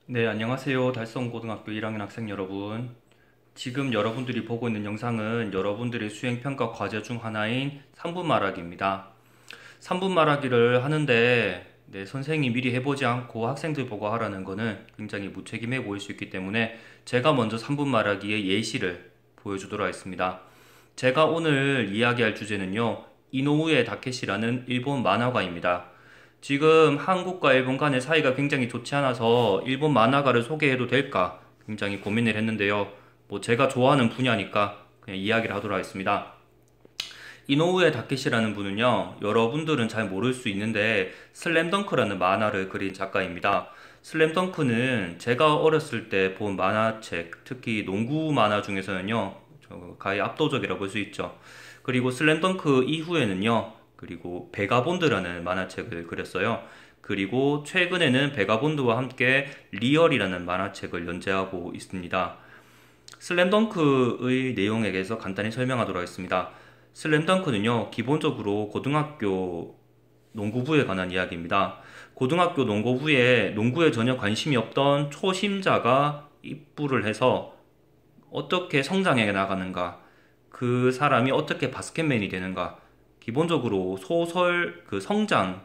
네, 안녕하세요. 달성고등학교 1학년 학생 여러분. 지금 여러분들이 보고 있는 영상은 여러분들의 수행평가 과제 중 하나인 3분 말하기입니다. 3분 말하기를 하는데 선생님이 미리 해보지 않고 학생들 보고 하라는 거는 굉장히 무책임해 보일 수 있기 때문에 제가 먼저 3분 말하기의 예시를 보여주도록 하겠습니다. 제가 오늘 이야기할 주제는요, 이노우에 다케시라는 일본 만화가입니다. 지금 한국과 일본 간의 사이가 굉장히 좋지 않아서 일본 만화가를 소개해도 될까 굉장히 고민을 했는데요. 제가 좋아하는 분야니까 그냥 이야기를 하도록 하겠습니다. 이노우에 다케시라는 분은요, 여러분들은 잘 모를 수 있는데 슬램덩크라는 만화를 그린 작가입니다. 슬램덩크는 제가 어렸을 때 본 만화책, 특히 농구 만화 중에서는요, 가히 압도적이라고 볼 수 있죠. 그리고 슬램덩크 이후에는요, 그리고 베가본드라는 만화책을 그렸어요. 그리고 최근에는 베가본드와 함께 리얼이라는 만화책을 연재하고 있습니다. 슬램덩크의 내용에 대해서 간단히 설명하도록 하겠습니다. 슬램덩크는요, 기본적으로 고등학교 농구부에 관한 이야기입니다. 고등학교 농구에 전혀 관심이 없던 초심자가 입부를 해서 어떻게 성장해 나가는가, 그 사람이 어떻게 바스켓맨이 되는가, 기본적으로 소설 성장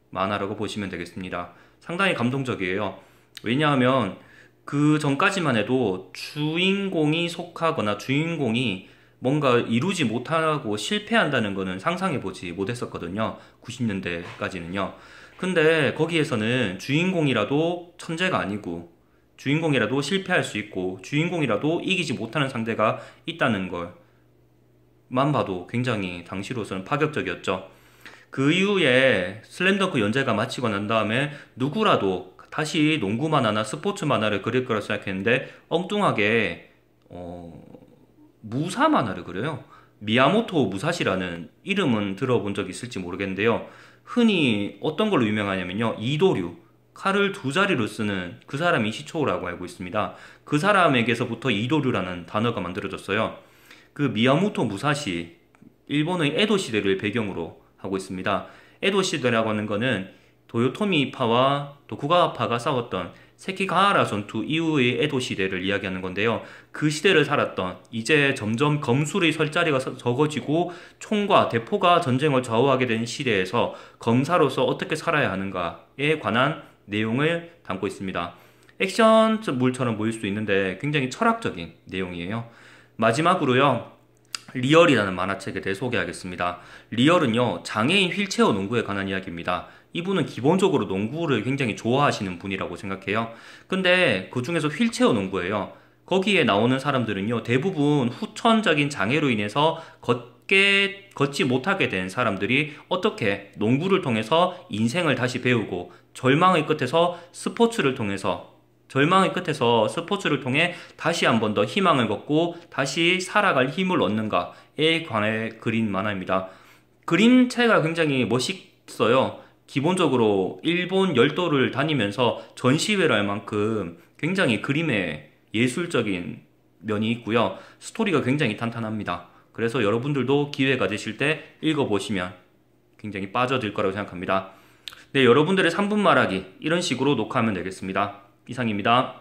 만화라고 보시면 되겠습니다. 상당히 감동적이에요. 왜냐하면 그 전까지만 해도 주인공이 속하거나 주인공이 뭔가 이루지 못하고 실패한다는 거는 상상해보지 못했었거든요. 90년대까지는요. 근데 거기에서는 주인공이라도 천재가 아니고 주인공이라도 실패할 수 있고 주인공이라도 이기지 못하는 상대가 있다는 걸만 봐도 굉장히 당시로서는 파격적이었죠. 그 이후에 슬램덩크 연재가 마치고 난 다음에 누구라도 다시 농구 만화나 스포츠 만화를 그릴 거라 생각했는데 엉뚱하게 무사 만화를 그려요. 미야모토 무사시라는 이름은 들어본 적 있을지 모르겠는데요. 흔히 어떤 걸로 유명하냐면요, 이도류, 칼을 두 자리로 쓰는 그 사람이 시초라고 알고 있습니다. 그 사람에게서부터 이도류라는 단어가 만들어졌어요. 그 미야모토 무사시, 일본의 에도 시대를 배경으로 하고 있습니다. 에도 시대라고 하는 거는 도요토미파와 도쿠가와파가 싸웠던 세키가하라 전투 이후의 에도 시대를 이야기하는 건데요. 그 시대를 살았던, 이제 점점 검술의 설자리가 적어지고 총과 대포가 전쟁을 좌우하게 된 시대에서 검사로서 어떻게 살아야 하는가에 관한 내용을 담고 있습니다. 액션물처럼 보일 수도 있는데 굉장히 철학적인 내용이에요. 마지막으로요, 리얼이라는 만화책에 대해 소개하겠습니다. 리얼은요, 장애인 휠체어 농구에 관한 이야기입니다. 이분은 기본적으로 농구를 굉장히 좋아하시는 분이라고 생각해요. 근데 그 중에서 휠체어 농구예요. 거기에 나오는 사람들은요, 대부분 후천적인 장애로 인해서 걷지 못하게 된 사람들이 어떻게 농구를 통해서 인생을 다시 배우고 절망의 끝에서 스포츠를 통해 다시 한 번 더 희망을 걷고 다시 살아갈 힘을 얻는가에 관해 그린 만화입니다. 그림체가 굉장히 멋있어요. 기본적으로 일본 열도를 다니면서 전시회를 할 만큼 굉장히 그림에 예술적인 면이 있고요. 스토리가 굉장히 탄탄합니다. 그래서 여러분들도 기회 가지실 때 읽어보시면 굉장히 빠져들 거라고 생각합니다. 네, 여러분들의 3분 말하기 이런 식으로 녹화하면 되겠습니다. 이상입니다.